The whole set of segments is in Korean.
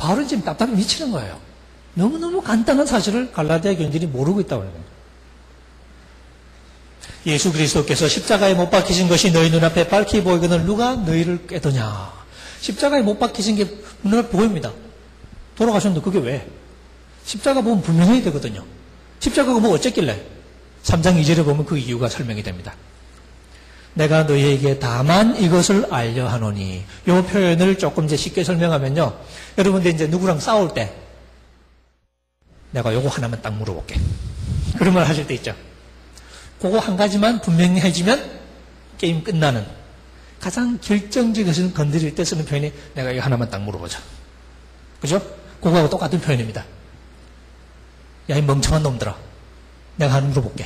바울은 지금 답답해 미치는 거예요. 너무너무 간단한 사실을 갈라디아 교인들이 모르고 있다고 하는 거예요. 예수 그리스도께서 십자가에 못 박히신 것이 너희 눈앞에 밝히 보이거든 누가 너희를 꾀더냐. 십자가에 못 박히신 게 눈앞에 보입니다. 돌아가셨는데 그게 왜? 십자가 보면 분명해야 되거든요. 십자가가 뭐 어쨌길래? 3장 2절에 보면 그 이유가 설명이 됩니다. 내가 너희에게 다만 이것을 알려 하노니. 이 표현을 조금 이제 쉽게 설명하면요. 여러분들 이제 누구랑 싸울 때 내가 요거 하나만 딱 물어볼게. 그런 말 하실 때 있죠. 그거 한 가지만 분명히 해주면 게임 끝나는 가장 결정적인 것을 건드릴 때 쓰는 표현이 내가 이거 하나만 딱 물어보자. 그죠? 그거하고 똑같은 표현입니다. 야, 이 멍청한 놈들아. 내가 하나 물어볼게.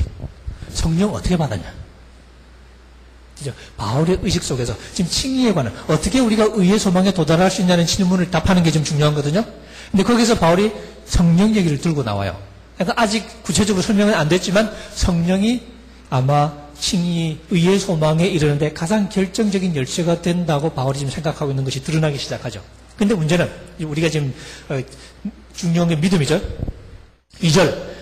성령 어떻게 받았냐? 그죠? 바울의 의식 속에서 지금 칭의에 관한 어떻게 우리가 의의 소망에 도달할 수 있냐는 질문을 답하는 게 좀 중요한 거거든요. 근데 거기서 바울이 성령 얘기를 들고 나와요. 그러니까 아직 구체적으로 설명은 안 됐지만 성령이 아마 칭의, 의의 소망에 이르는데 가장 결정적인 열쇠가 된다고 바울이 지금 생각하고 있는 것이 드러나기 시작하죠. 근데 문제는 우리가 지금 중요한 게 믿음이죠. 2절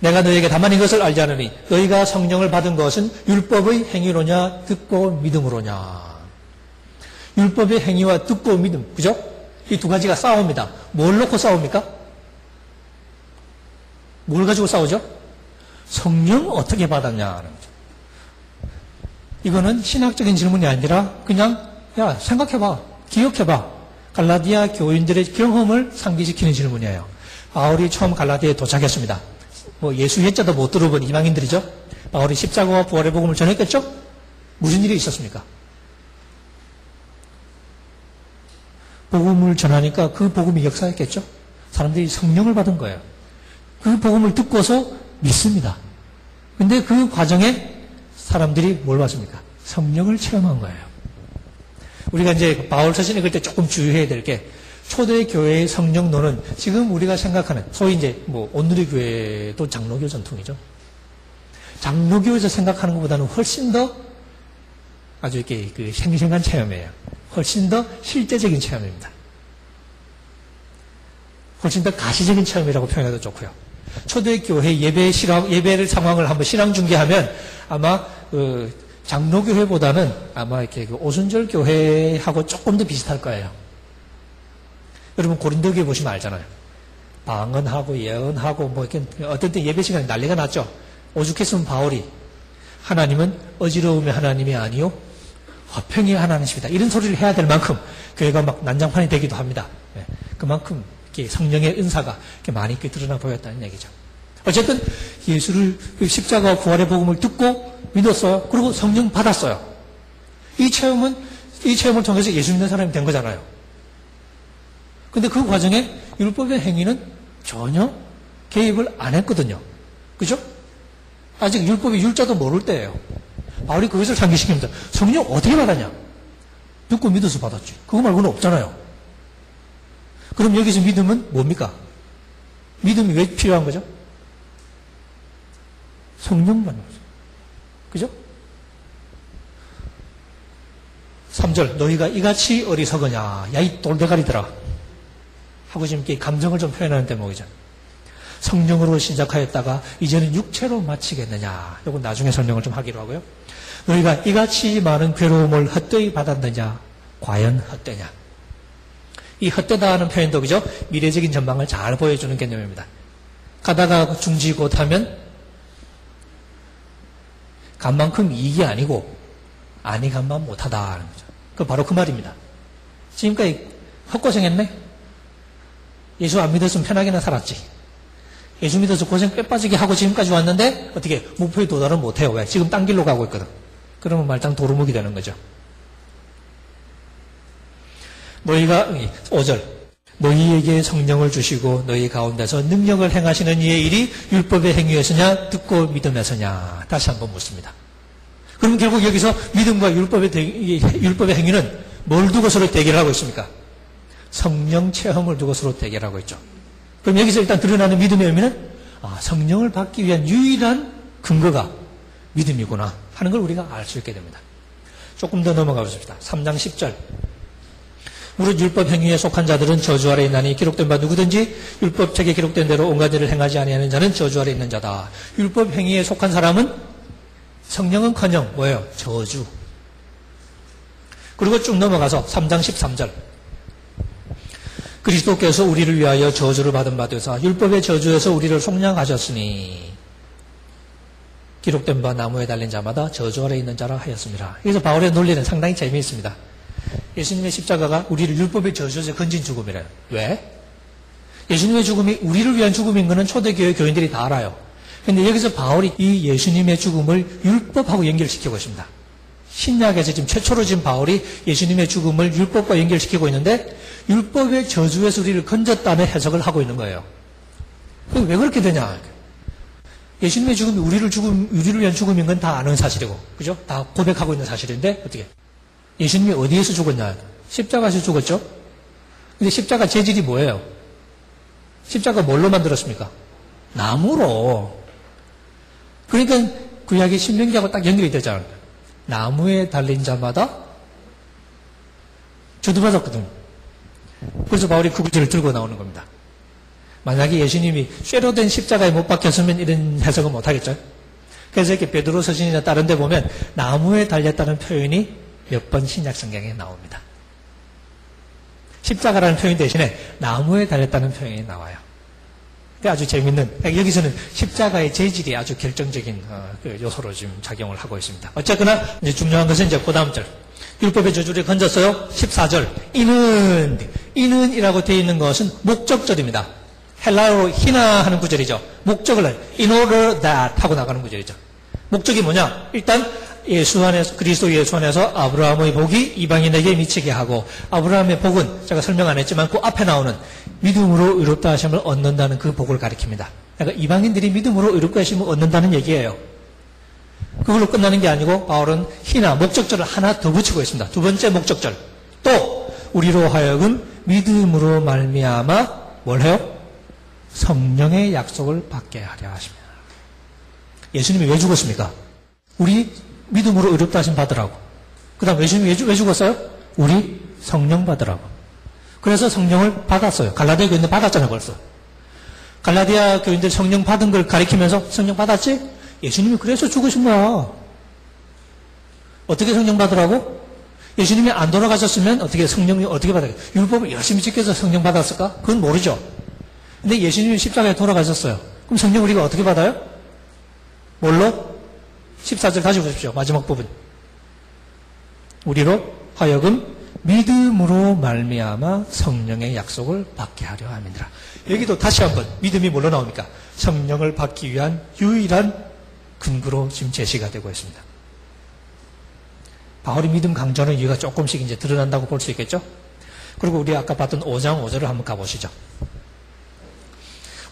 내가 너희에게 다만 이것을 알지 않으니 너희가 성령을 받은 것은 율법의 행위로냐 듣고 믿음으로냐. 율법의 행위와 듣고 믿음. 그죠? 이 두 가지가 싸웁니다. 뭘 놓고 싸웁니까? 뭘 가지고 싸우죠? 성령 어떻게 받았냐는 거죠. 이거는 신학적인 질문이 아니라 그냥 야 생각해봐. 기억해봐. 갈라디아 교인들의 경험을 상기시키는 질문이에요. 바울이 처음 갈라디아에 도착했습니다. 뭐 예수 예자도 못 들어본 이방인들이죠. 바울이 십자가와 부활의 복음을 전했겠죠? 무슨 일이 있었습니까? 복음을 전하니까 그 복음이 역사했겠죠? 사람들이 성령을 받은 거예요. 그 복음을 듣고서 믿습니다. 근데 그 과정에 사람들이 뭘 받습니까? 성령을 체험한 거예요. 우리가 이제 바울 서신 읽을 때 조금 주의해야 될 게 초대 교회의 성령론은 지금 우리가 생각하는 소위 이제 뭐 오늘의 교회도 장로교 전통이죠. 장로교에서 생각하는 것보다는 훨씬 더 아주 이렇게 그 생생한 체험이에요. 훨씬 더 실제적인 체험입니다. 훨씬 더 가시적인 체험이라고 표현해도 좋고요. 초대교회 예배를 상황을 한번 신앙 중계하면 아마 장로교회보다는 아마 이렇게 그 오순절 교회하고 조금 더 비슷할 거예요. 여러분 고린도교회 보시면 알잖아요. 방언하고 예언하고 뭐 이렇게 어떤 때 예배 시간에 난리가 났죠. 오죽했으면 바울이 하나님은 어지러움의 하나님이 아니요 화평의 하나님이십니다. 이런 소리를 해야 될 만큼 교회가 막 난장판이 되기도 합니다. 네. 그만큼 이렇게 성령의 은사가 이렇게 많이 이렇게 드러나 보였다는 얘기죠. 어쨌든 예수를 십자가와 부활의 복음을 듣고 믿었어요. 그리고 성령 받았어요. 이 체험을 통해서 예수 믿는 사람이 된 거잖아요. 근데 그 과정에 율법의 행위는 전혀 개입을 안 했거든요. 그죠? 아직 율법의 율자도 모를 때예요. 바울이 그것을 상기시킵니다. 성령 어떻게 받았냐? 듣고 믿어서 받았지. 그거 말고는 없잖아요. 그럼 여기서 믿음은 뭡니까? 믿음이 왜 필요한 거죠? 성령 받는 거죠. 그죠? 3절 너희가 이같이 어리석으냐 야 이 돌대가리들아 하고 지금 이렇게 감정을 좀 표현하는 대목이죠. 성령으로 시작하였다가 이제는 육체로 마치겠느냐. 이건 나중에 설명을 좀 하기로 하고요. 너희가 이같이 많은 괴로움을 헛되이 받았느냐. 과연 헛되냐. 이 헛되다 하는 표현도 그죠? 미래적인 전망을 잘 보여주는 개념입니다. 가다가 중지 곧하면 간 만큼 이익이 아니고 아니 간만 못하다 하는 거죠. 그 바로 그 말입니다. 지금까지 헛고생했네? 예수 안 믿었으면 편하게나 살았지. 예수 믿어서 고생 빼빠지게 하고 지금까지 왔는데 어떻게 목표에 도달은 못해요. 왜? 지금 딴 길로 가고 있거든. 그러면 말짱 도루묵이 되는 거죠. 너희가 5절 너희에게 성령을 주시고 너희 가운데서 능력을 행하시는 이의 일이 율법의 행위에서냐 듣고 믿음에서냐. 다시 한번 묻습니다. 그럼 결국 여기서 믿음과 율법의 행위는 뭘 두고 서로 대결하고 있습니까? 성령 체험을 두고 서로 대결하고 있죠. 그럼 여기서 일단 드러나는 믿음의 의미는 성령을 받기 위한 유일한 근거가 믿음이구나 하는 걸 우리가 알 수 있게 됩니다. 조금 더 넘어가 보십시다. 3장 10절 무릇 율법 행위에 속한 자들은 저주 아래 있나니 기록된 바 누구든지 율법책에 기록된 대로 온갖 일을 행하지 아니하는 자는 저주 아래 있는 자다. 율법 행위에 속한 사람은 성령은커녕 뭐예요? 저주. 그리고 쭉 넘어가서 3장 13절. 그리스도께서 우리를 위하여 저주를 받은 바 되사 율법의 저주에서 우리를 속량하셨으니 기록된 바 나무에 달린 자마다 저주 아래 있는 자라 하였습니다. 그래서 바울의 논리는 상당히 재미있습니다. 예수님의 십자가가 우리를 율법의 저주에서 건진 죽음이래요. 왜? 예수님의 죽음이 우리를 위한 죽음인 것은 초대교회 교인들이 다 알아요. 그런데 여기서 바울이 이 예수님의 죽음을 율법하고 연결시키고 있습니다. 신약에서 지금 최초로 지금 바울이 예수님의 죽음을 율법과 연결시키고 있는데 율법의 저주에서 우리를 건졌다는 해석을 하고 있는 거예요. 왜 그렇게 되냐? 예수님의 죽음이 우리를 위한 죽음인 건 다 아는 사실이고, 그죠? 다 고백하고 있는 사실인데, 어떻게? 예수님이 어디에서 죽었냐? 십자가에서 죽었죠? 근데 십자가 재질이 뭐예요? 십자가 뭘로 만들었습니까? 나무로. 그러니까 구약의 신명기하고 딱 연결이 되잖아요. 나무에 달린 자마다 저도 받았거든요. 그래서 바울이 그 구절을 들고 나오는 겁니다. 만약에 예수님이 쇠로 된 십자가에 못 박혔으면 이런 해석은 못하겠죠. 그래서 이렇게 베드로 서신이나 다른 데 보면 나무에 달렸다는 표현이 몇 번 신약 성경에 나옵니다. 십자가라는 표현 대신에 나무에 달렸다는 표현이 나와요. 아주 재밌는, 여기서는 십자가의 재질이 아주 결정적인 요소로 지금 작용을 하고 있습니다. 어쨌거나 이제 중요한 것은 이제 그 다음 절. 율법의 저주를 건졌어요. 14절. 이는이라고 되어 있는 것은 목적절입니다. 헬라어로 히나 하는 구절이죠. 목적을 in order that 하고 나가는 구절이죠. 목적이 뭐냐? 일단 예수 안에서, 그리스도 예수 안에서 아브라함의 복이 이방인에게 미치게 하고, 아브라함의 복은 제가 설명 안 했지만 그 앞에 나오는 믿음으로 의롭다 하심을 얻는다는 그 복을 가리킵니다. 그러니까 이방인들이 믿음으로 의롭다 하심을 얻는다는 얘기예요. 그걸로 끝나는 게 아니고 바울은 히나 목적절을 하나 더 붙이고 있습니다. 두 번째 목적절. 또 우리로 하여금 믿음으로 말미암아 뭘 해요? 성령의 약속을 받게 하려 하십니다. 예수님이 왜 죽었습니까? 우리 믿음으로 의롭다 하심 받으라고. 그 다음 예수님이 왜 죽었어요? 우리 성령 받으라고. 그래서 성령을 받았어요. 갈라디아 교인들 받았잖아요, 벌써. 갈라디아 교인들 성령 받은 걸 가리키면서 성령 받았지? 예수님이 그래서 죽으신 거야. 어떻게 성령 받으라고? 예수님이 안 돌아가셨으면 어떻게 성령이 어떻게 받아요? 율법을 열심히 지켜서 성령 받았을까? 그건 모르죠. 근데 예수님이 십자가에 돌아가셨어요. 그럼 성령 우리가 어떻게 받아요? 뭘로? 14절 가지고 보십시오. 마지막 부분. 우리로 하여금 믿음으로 말미암아 성령의 약속을 받게 하려 함이니라. 여기도 다시 한번 믿음이 뭘로 나옵니까? 성령을 받기 위한 유일한 근거로 지금 제시가 되고 있습니다. 바울이 믿음 강조하는 이유가 조금씩 이제 드러난다고 볼 수 있겠죠? 그리고 우리 아까 봤던 5장 5절을 한번 가보시죠.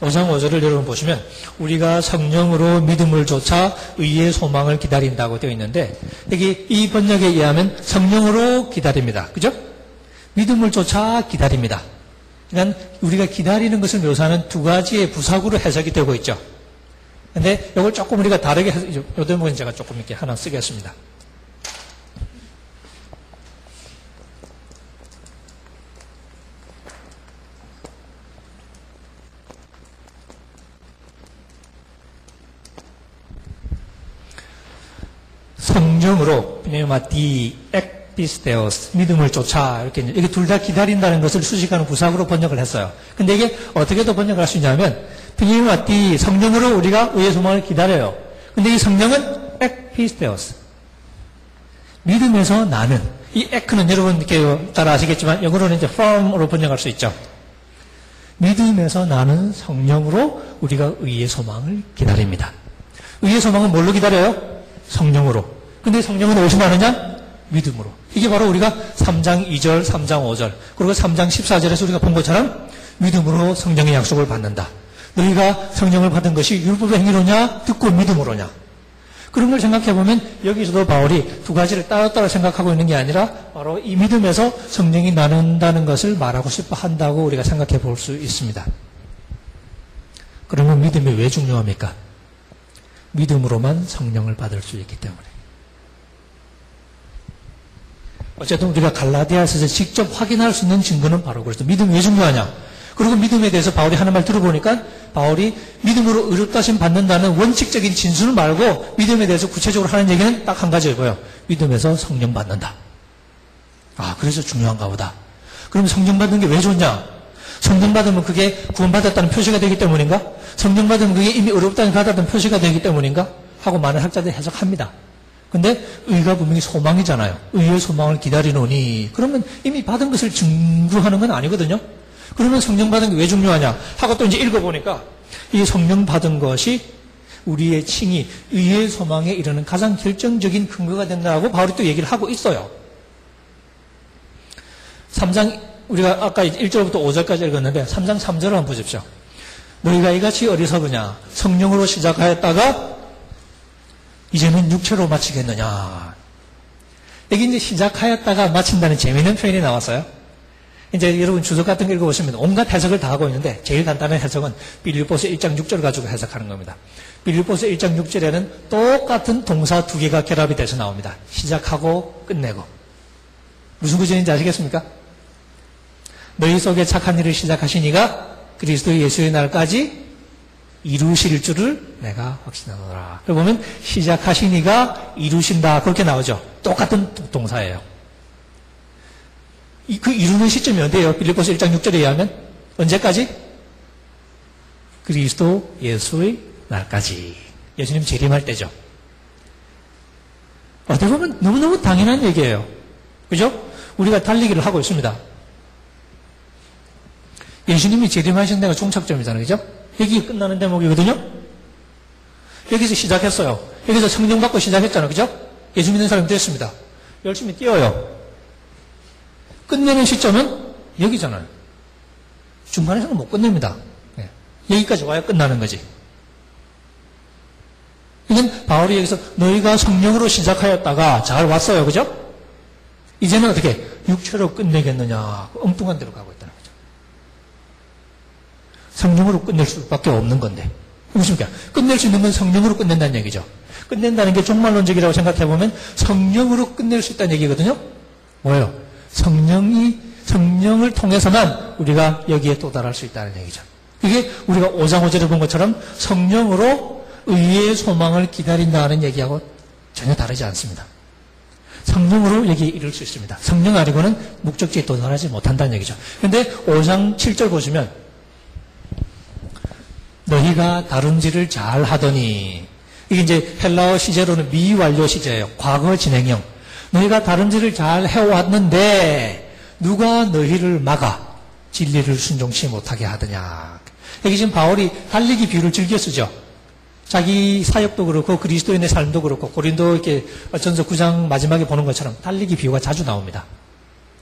5장 5절을 여러분 보시면 우리가 성령으로 믿음을 조차 의의 소망을 기다린다고 되어 있는데 여기 이 번역에 의하면 성령으로 기다립니다. 그죠? 믿음을 조차 기다립니다. 그러니까 우리가 기다리는 것을 묘사하는 두 가지의 부사구로 해석이 되고 있죠. 근데 이걸 조금 우리가 다르게 해서 이 대목은 제가 조금 이렇게 하나 쓰겠습니다. 성령으로 pneuma ekpisteos 믿음을 쫓아 이렇게 이게 둘 다 기다린다는 것을 수식하는 부사구로 번역을 했어요. 근데 이게 어떻게도 번역을 할 수 있냐면 pneuma 성령으로 우리가 의의 소망을 기다려요. 근데 이 성령은 ekpisteos 믿음에서 나는 이 ek는 여러분 이렇게 잘 아시겠지만 영어로는 이제 firm으로 번역할 수 있죠. 믿음에서 나는 성령으로 우리가 의의 소망을 기다립니다. 의의 소망은 뭘로 기다려요? 성령으로. 근데 성령은 어디서 나느냐? 믿음으로. 이게 바로 우리가 3장 2절, 3장 5절, 그리고 3장 14절에서 우리가 본 것처럼 믿음으로 성령의 약속을 받는다. 너희가 성령을 받은 것이 율법의 행위로냐? 듣고 믿음으로냐? 그런 걸 생각해보면 여기서도 바울이 두 가지를 따로따로 생각하고 있는 게 아니라 바로 이 믿음에서 성령이 나눈다는 것을 말하고 싶어 한다고 우리가 생각해 볼 수 있습니다. 그러면 믿음이 왜 중요합니까? 믿음으로만 성령을 받을 수 있기 때문에. 어쨌든 우리가 갈라디아서에서 직접 확인할 수 있는 증거는 바로 그렇죠. 믿음이 왜 중요하냐? 그리고 믿음에 대해서 바울이 하는 말 들어보니까 바울이 믿음으로 의롭다심 받는다는 원칙적인 진술 말고 믿음에 대해서 구체적으로 하는 얘기는 딱 한 가지고요. 믿음에서 성령 받는다. 아, 그래서 중요한가 보다. 그럼 성령 받는 게 왜 좋냐? 성령 받으면 그게 구원받았다는 표시가 되기 때문인가? 성령 받으면 그게 이미 의롭다는 받았다는 표시가 되기 때문인가? 하고 많은 학자들이 해석합니다. 근데 의가 분명히 소망이잖아요. 의의 소망을 기다리노니 그러면 이미 받은 것을 증거하는 건 아니거든요. 그러면 성령 받은 게 왜 중요하냐 하고 또 이제 읽어보니까 이 성령 받은 것이 우리의 칭의, 의의 소망에 이르는 가장 결정적인 근거가 된다고 바울이 또 얘기를 하고 있어요. 3장 우리가 아까 1절부터 5절까지 읽었는데 3장 3절을 한번 보십시오. 너희가 이같이 어리석으냐 성령으로 시작하였다가 이제는 육체로 마치겠느냐. 여기 이제 시작하였다가 마친다는 재미있는 표현이 나왔어요. 이제 여러분 주석 같은 거 읽어보시면 온갖 해석을 다 하고 있는데 제일 간단한 해석은 빌립보서 1장 6절 가지고 해석하는 겁니다. 빌립보서 1장 6절에는 똑같은 동사 두 개가 결합이 돼서 나옵니다. 시작하고 끝내고. 무슨 구절인지 아시겠습니까? 너희 속에 착한 일을 시작하시니가 그리스도 예수의 날까지 이루실 줄을 내가 확신하노라. 그러고 보면 시작하시니가 이루신다 그렇게 나오죠. 똑같은 동사예요. 그 이루는 시점이 언제예요? 빌립보서 1장 6절에 의하면 언제까지? 그리스도 예수의 날까지. 예수님 재림할 때죠. 어떻게 보면 너무너무 당연한 얘기예요. 그죠? 우리가 달리기를 하고 있습니다. 예수님이 재림하신 데가 종착점이잖아요. 그죠? 여기 끝나는 대목이거든요. 여기서 시작했어요. 여기서 성령 받고 시작했잖아요. 그죠? 예수 믿는 사람이 됐습니다. 열심히 뛰어요. 끝내는 시점은 여기잖아요. 중간에서는 못 끝냅니다. 여기까지 와야 끝나는 거지. 이건 바울이 여기서 너희가 성령으로 시작하였다가 잘 왔어요. 그죠? 이제는 어떻게 육체로 끝내겠느냐. 엉뚱한 데로 가고 있다는 거죠. 성령으로 끝낼 수밖에 없는 건데. 무엇입니까? 끝낼 수 있는 건 성령으로 끝낸다는 얘기죠. 끝낸다는 게 종말론적이라고 생각해보면 성령으로 끝낼 수 있다는 얘기거든요. 뭐예요? 성령을 통해서만 우리가 여기에 도달할 수 있다는 얘기죠. 이게 우리가 5장 5절에 본 것처럼 성령으로 의의 소망을 기다린다는 얘기하고 전혀 다르지 않습니다. 성령으로 여기에 이룰 수 있습니다. 성령 아니고는 목적지에 도달하지 못한다는 얘기죠. 그런데 5장 7절 보시면 너희가 다름질을 잘 하더니 이게 이제 헬라어 시제로는 미완료 시제예요. 과거 진행형. 너희가 다름질을 잘 해왔는데 누가 너희를 막아 진리를 순종치 못하게 하더냐. 여기 지금 바울이 달리기 비유를 즐겨 쓰죠. 자기 사역도 그렇고 그리스도인의 삶도 그렇고 고린도 이렇게 전서 9장 마지막에 보는 것처럼 달리기 비유가 자주 나옵니다.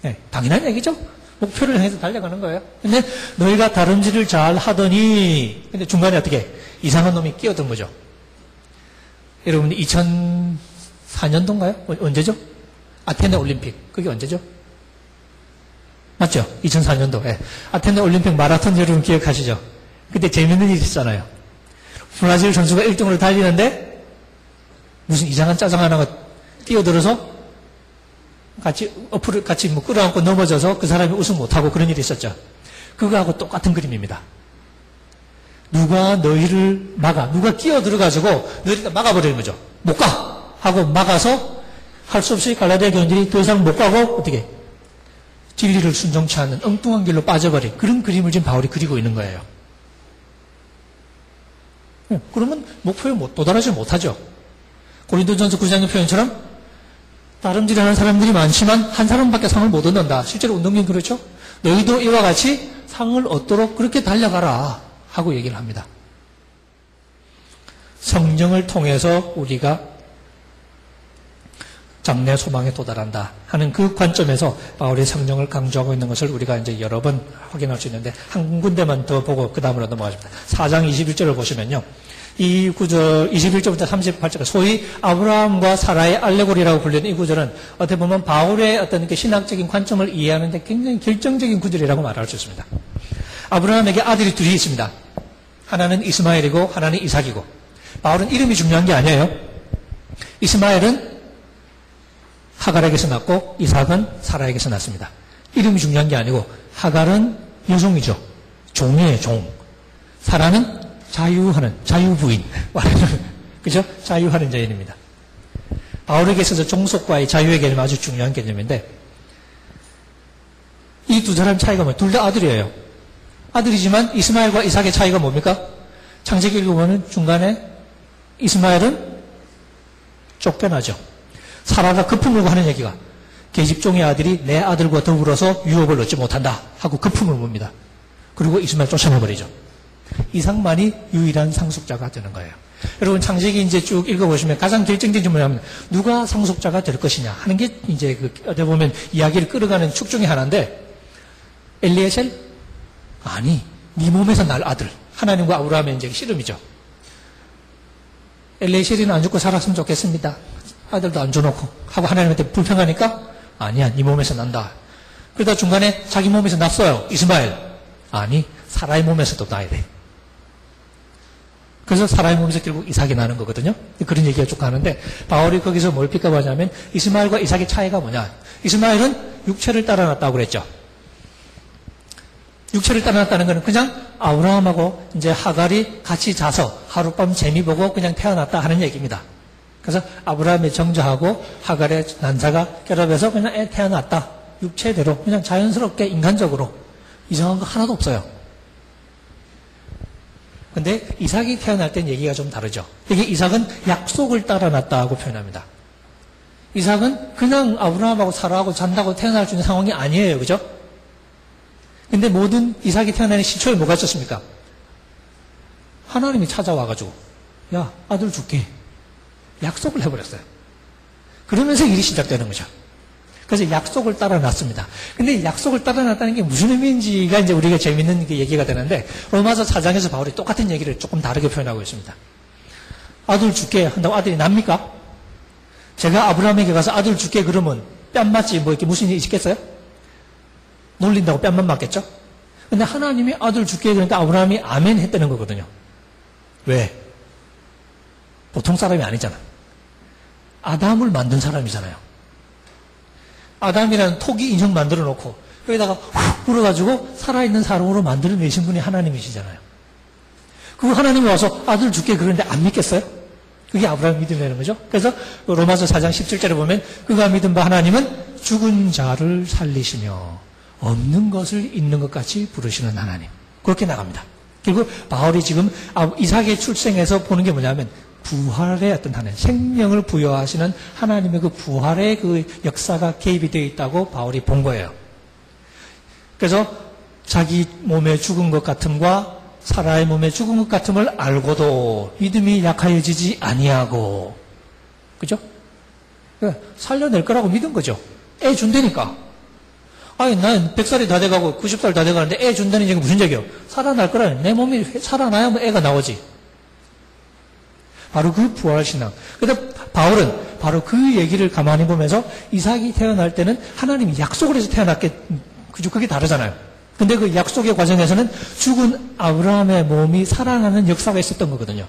네, 당연한 얘기죠. 목표를 향해서 달려가는 거예요. 근데 너희가 다름질을 잘 하더니 근데 중간에 어떻게 이상한 놈이 끼어든 거죠. 여러분 2004년도인가요? 언제죠? 아테네 올림픽. 그게 언제죠? 맞죠? 2004년도. 네. 아테네 올림픽 마라톤 여러분 기억하시죠? 그때 재밌는 일이 있었잖아요. 브라질 선수가 1등으로 달리는데 무슨 이상한 짜장 하나가 뛰어들어서 같이 뭐 끌어안고 넘어져서 그 사람이 우승 못하고 그런 일이 있었죠. 그거하고 똑같은 그림입니다. 누가 너희를 막아, 누가 끼어들어가지고 너희를 막아버리는 거죠. 못 가! 하고 막아서 할 수 없이 갈라디아 교인들이 더 이상 못 가고 어떻게 진리를 순종치 않는 엉뚱한 길로 빠져버린 그런 그림을 지금 바울이 그리고 있는 거예요. 그러면 목표에 도달하지 못하죠. 고린도전서 9장의 표현처럼 다름질하는 사람들이 많지만 한 사람밖에 상을 못 얻는다. 실제로 운동경 그렇죠? 너희도 이와 같이 상을 얻도록 그렇게 달려가라 하고 얘기를 합니다. 성령을 통해서 우리가 장래 소망에 도달한다 하는 그 관점에서 바울의 성령을 강조하고 있는 것을 우리가 이제 여러 번 확인할 수 있는데 한 군데만 더 보고 그 다음으로 넘어가십니다. 4장 21절을 보시면요. 이 구절 21절부터 38절 소위 아브라함과 사라의 알레고리라고 불리는 이 구절은 어떻게 보면 바울의 어떤 그 신학적인 관점을 이해하는 데 굉장히 결정적인 구절이라고 말할 수 있습니다. 아브라함에게 아들이 둘이 있습니다. 하나는 이스마엘이고 하나는 이삭이고 바울은 이름이 중요한 게 아니에요. 이스마엘은 하갈에게서 낳고 이삭은 사라에게서 낳습니다. 이름이 중요한 게 아니고 하갈은 여종이죠. 종이에요, 종. 사라는 자유하는, 자유부인. 그죠? 자유하는 자인입니다. 바울에게 있어서 종속과의 자유의 개념 아주 중요한 개념인데 이 두 사람 차이가 뭐예요? 둘 다 아들이에요. 아들이지만 이스마엘과 이삭의 차이가 뭡니까? 창세기 읽어보면 중간에 이스마엘은 쫓겨나죠. 사라가 거품을 하는 얘기가 계집종의 아들이 내 아들과 더불어서 유업을 얻지 못한다 하고 거품을 봅니다. 그리고 이스마엘 쫓아내버리죠. 이삭만이 유일한 상속자가 되는 거예요. 여러분 창세기 이제 쭉 읽어보시면 가장 결정적인 게 뭐냐면 누가 상속자가 될 것이냐 하는 게 이제 어떻게 보면 이야기를 끌어가는 축 중에 하나인데 엘리에셀? 아니, 네 몸에서 날 아들. 하나님과 아브라함의 이제 씨름이죠. 엘리에셀이는 안 죽고 살았으면 좋겠습니다. 아들도 안 줘놓고 하고 하나님한테 불평하니까 아니야, 네 몸에서 난다. 그러다 중간에 자기 몸에서 났어요. 이스마엘. 아니, 사라의 몸에서도 나야 돼. 그래서 사라의 몸에서 결국 이삭이 나는 거거든요. 그런 얘기가 쭉 가는데 바울이 거기서 뭘 픽업하냐면 이스마엘과 이삭의 차이가 뭐냐. 이스마엘은 육체를 따라 났다고 그랬죠. 육체를 따라 났다는 것은 그냥 아브라함하고 이제 하갈이 같이 자서 하룻밤 재미 보고 그냥 태어났다 하는 얘기입니다. 그래서 아브라함의 정자하고 하갈의 난자가 결합해서 그냥 애 태어났다. 육체대로 그냥 자연스럽게 인간적으로 이상한 거 하나도 없어요. 근데 이삭이 태어날 땐 얘기가 좀 다르죠. 이게 이삭은 약속을 따라 났다고 표현합니다. 이삭은 그냥 아브라함하고 사라하고 잔다고 태어날 수 있는 상황이 아니에요. 그죠? 근데 모든 이삭이 태어나는 시초에 뭐가 있었습니까? 하나님이 찾아와가지고 야 아들 줄게 약속을 해버렸어요. 그러면서 일이 시작되는 거죠. 그래서 약속을 따라 놨습니다. 근데 약속을 따라 놨다는 게 무슨 의미인지가 이제 우리가 재밌는 얘기가 되는데 로마서 4장에서 바울이 똑같은 얘기를 조금 다르게 표현하고 있습니다. 아들 줄게 한다고 아들이 납니까? 제가 아브라함에게 가서 아들 줄게 그러면 뺨 맞지 뭐 이렇게 무슨 일이 있겠어요? 놀린다고 뺨만 맞겠죠? 근데 하나님이 아들 줄게 그러니까 아브라함이 아멘 했다는 거거든요. 왜? 보통 사람이 아니잖아. 아담을 만든 사람이잖아요. 아담이라는 토기 인형 만들어 놓고 여기다가 훅 불어가지고 살아있는 사람으로 만들어내신 분이 하나님이시잖아요. 그 하나님이 와서 아들 줄게 그러는데 안 믿겠어요? 그게 아브라함 믿음이라는 거죠. 그래서 로마서 4장 17절에 보면 그가 믿은 바 하나님은 죽은 자를 살리시며 없는 것을 있는 것 같이 부르시는 하나님. 그렇게 나갑니다. 그리고 바울이 지금 이삭의 출생에서 보는 게 뭐냐면 부활의 어떤 하나님, 생명을 부여하시는 하나님의 그 부활의 그 역사가 개입이 되어 있다고 바울이 본 거예요. 그래서 자기 몸에 죽은 것 같음과 사라의 몸에 죽은 것 같음을 알고도 믿음이 약하여지지 아니하고, 그죠? 살려낼 거라고 믿은 거죠. 애 준다니까. 아니, 난 100살이 다 돼가고 90살 다 돼가는데 애 준다는 얘기가 무슨 얘기예요? 살아날 거라는, 내 몸이 살아나야 뭐 애가 나오지. 바로 그 부활신앙. 근데 바울은 바로 그 얘기를 가만히 보면서 이삭이 태어날 때는 하나님이 약속을 해서 태어났게, 그죠? 그게 다르잖아요. 근데 그 약속의 과정에서는 죽은 아브라함의 몸이 살아나는 역사가 있었던 거거든요.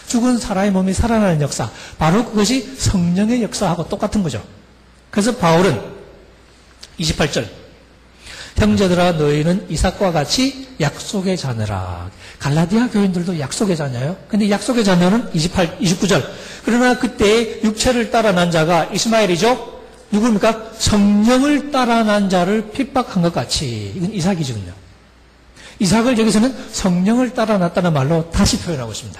죽은 사라의 몸이 살아나는 역사. 바로 그것이 성령의 역사하고 똑같은 거죠. 그래서 바울은 28절. 형제들아 너희는 이삭과 같이 약속의 자녀라. 갈라디아 교인들도 약속의 자녀예요. 근데 약속의 자녀는 29절. 그러나 그때 육체를 따라 난 자가 이스마엘이죠. 누구입니까? 성령을 따라 난 자를 핍박한 것 같이. 이건 이삭이거든요. 이삭을 여기서는 성령을 따라 났다는 말로 다시 표현하고 있습니다.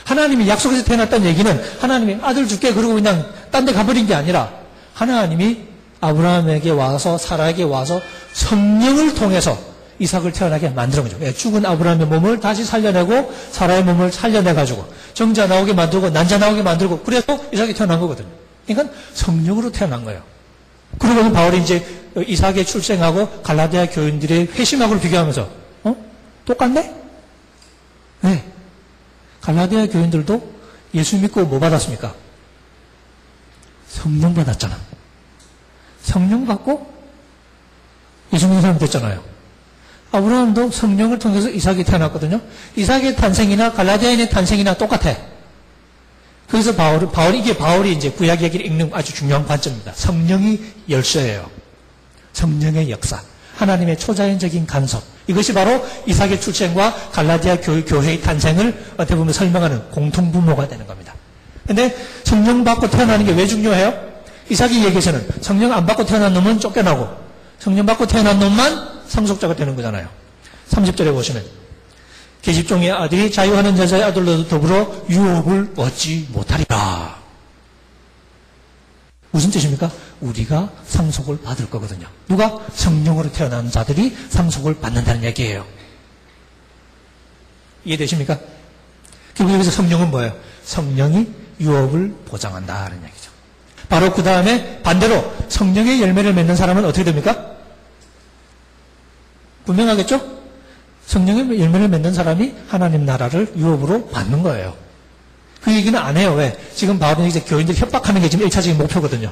하나님이 약속에서 태어났다는 얘기는 하나님이 아들 줄게 그러고 그냥 딴 데 가버린 게 아니라 하나님이 아브라함에게 와서 사라에게 와서 성령을 통해서 이삭을 태어나게 만드는 거죠. 죽은 아브라함의 몸을 다시 살려내고 사라의 몸을 살려내가지고 정자 나오게 만들고 난자 나오게 만들고 그래서 이삭이 태어난 거거든요. 그러니까 성령으로 태어난 거예요. 그러고 바울이 이제 이삭의 출생하고 갈라디아 교인들의 회심하고 비교하면서 똑같네? 네. 갈라디아 교인들도 예수 믿고 뭐 받았습니까? 성령 받았잖아. 성령 받고 예수 믿는 사람이 됐잖아요. 아브라함도 성령을 통해서 이삭이 태어났거든요. 이삭의 탄생이나 갈라디아인의 탄생이나 똑같아. 그래서 바울이 이제 구약 얘기를 읽는 아주 중요한 관점입니다. 성령이 열쇠예요. 성령의 역사. 하나님의 초자연적인 간섭. 이것이 바로 이삭의 출생과 갈라디아 교회의 탄생을 어떻게 보면 설명하는 공통분모가 되는 겁니다. 근데 성령 받고 태어나는 게 왜 중요해요? 이삭의 얘기에서는 성령 안 받고 태어난 놈은 쫓겨나고 성령 받고 태어난 놈만 상속자가 되는 거잖아요. 30절에 보시면 계집종의 아들이 자유하는 여자의 아들로도 더불어 유업을 얻지 못하리라. 무슨 뜻입니까? 우리가 상속을 받을 거거든요. 누가? 성령으로 태어난 자들이 상속을 받는다는 얘기예요. 이해되십니까? 결국 여기서 성령은 뭐예요? 성령이 유업을 보장한다는 얘기죠. 바로 그 다음에 반대로 성령의 열매를 맺는 사람은 어떻게 됩니까? 분명하겠죠? 성령의 열매를 맺는 사람이 하나님 나라를 유업으로 받는 거예요. 그 얘기는 안 해요. 왜? 지금 바울은 이제 교인들 협박하는 게 지금 1차적인 목표거든요.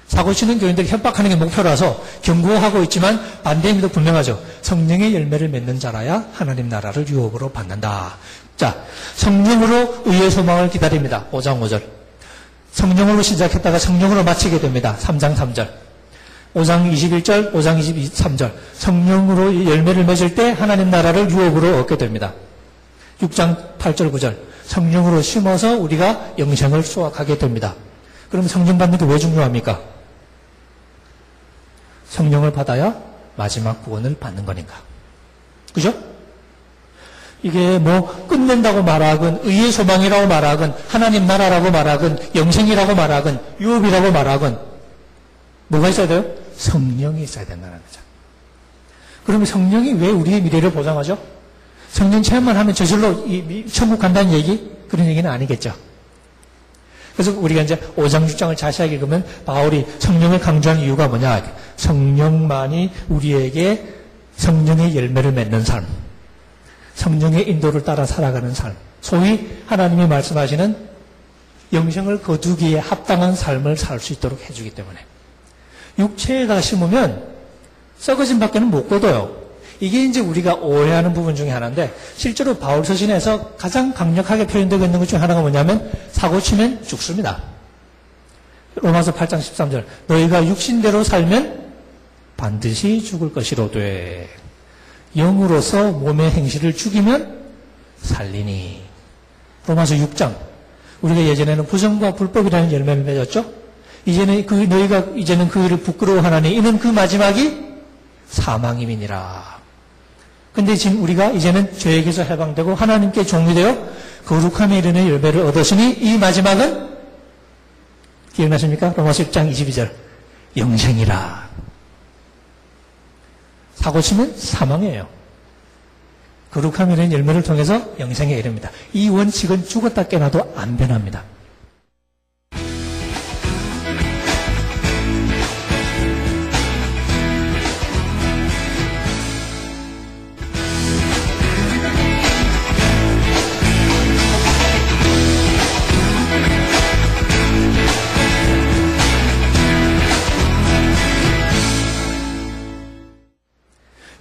사고 치는 교인들 협박하는 게 목표라서 경고하고 있지만 반대 의미도 분명하죠. 성령의 열매를 맺는 자라야 하나님 나라를 유업으로 받는다. 자, 성령으로 의의 소망을 기다립니다. 5장 5절. 성령으로 시작했다가 성령으로 마치게 됩니다. 3장 3절. 5장 21절, 5장 23절. 성령으로 열매를 맺을 때 하나님 나라를 유업으로 얻게 됩니다. 6장 8절, 9절. 성령으로 심어서 우리가 영생을 수확하게 됩니다. 그럼 성령 받는 게 왜 중요합니까? 성령을 받아야 마지막 구원을 받는 거니까. 그죠? 이게 뭐 끝낸다고 말하건 의의 소망이라고 말하건 하나님 나라라고 말하건 영생이라고 말하건 유업이라고 말하건 뭐가 있어야 돼요? 성령이 있어야 된다는 거죠. 그러면 성령이 왜 우리의 미래를 보장하죠? 성령 체험만 하면 저절로 천국 간다는 얘기? 그런 얘기는 아니겠죠. 그래서 우리가 이제 5장 6장을 자세하게 읽으면 바울이 성령을 강조하는 이유가 뭐냐? 성령만이 우리에게 성령의 열매를 맺는 삶, 성령의 인도를 따라 살아가는 삶, 소위 하나님이 말씀하시는 영생을 거두기에 합당한 삶을 살 수 있도록 해주기 때문에 육체에다 심으면 썩어진 밖에는 못 거둬요. 이게 이제 우리가 오해하는 부분 중에 하나인데 실제로 바울 서신에서 가장 강력하게 표현되고 있는 것 중에 하나가 뭐냐면 사고 치면 죽습니다. 로마서 8장 13절 너희가 육신대로 살면 반드시 죽을 것이로되 영으로서 몸의 행실을 죽이면 살리니. 로마서 6장 우리가 예전에는 부정과 불법이라는 열매를 맺었죠. 이제는 너희가 이제는 그 일을 부끄러워하나니 이는 그 마지막이 사망임이니라. 근데 지금 우리가 이제는 죄에게서 해방되고 하나님께 종이되어 거룩함에 이르는 열매를 얻었으니 이 마지막은 기억나십니까? 로마서 6장 22절 영생이라. 사고 치면 사망이에요. 거룩함에 이르는 열매를 통해서 영생에 이릅니다. 이 원칙은 죽었다 깨나도 안 변합니다.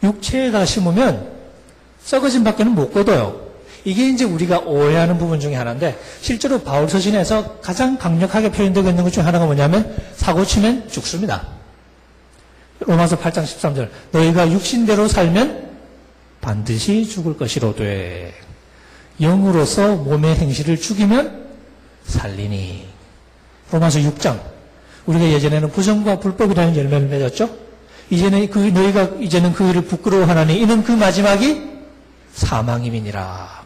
육체에다 심으면 썩어진 밖에는 못 거둬요. 이게 이제 우리가 오해하는 부분 중에 하나인데 실제로 바울 서신에서 가장 강력하게 표현되고 있는 것 중에 하나가 뭐냐면 사고 치면 죽습니다. 로마서 8장 13절 너희가 육신대로 살면 반드시 죽을 것이로되 영으로서 몸의 행실을 죽이면 살리니. 로마서 6장 우리가 예전에는 부정과 불법이라는 열매를 맺었죠. 이제는 너희가 이제는 그 일을 부끄러워하나니 이는 그 마지막이 사망임이니라.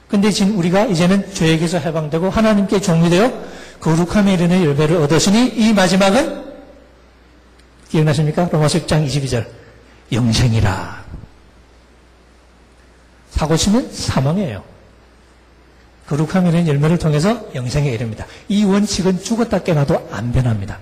근데 지금 우리가 이제는 죄에게서 해방되고 하나님께 종이되어 거룩함에 이르는 열매를 얻었으니 이 마지막은 기억나십니까? 로마서 6장 22절 영생이라. 사고 치면 사망이에요. 거룩함에 이르는 열매를 통해서 영생에 이릅니다. 이 원칙은 죽었다 깨나도 안 변합니다.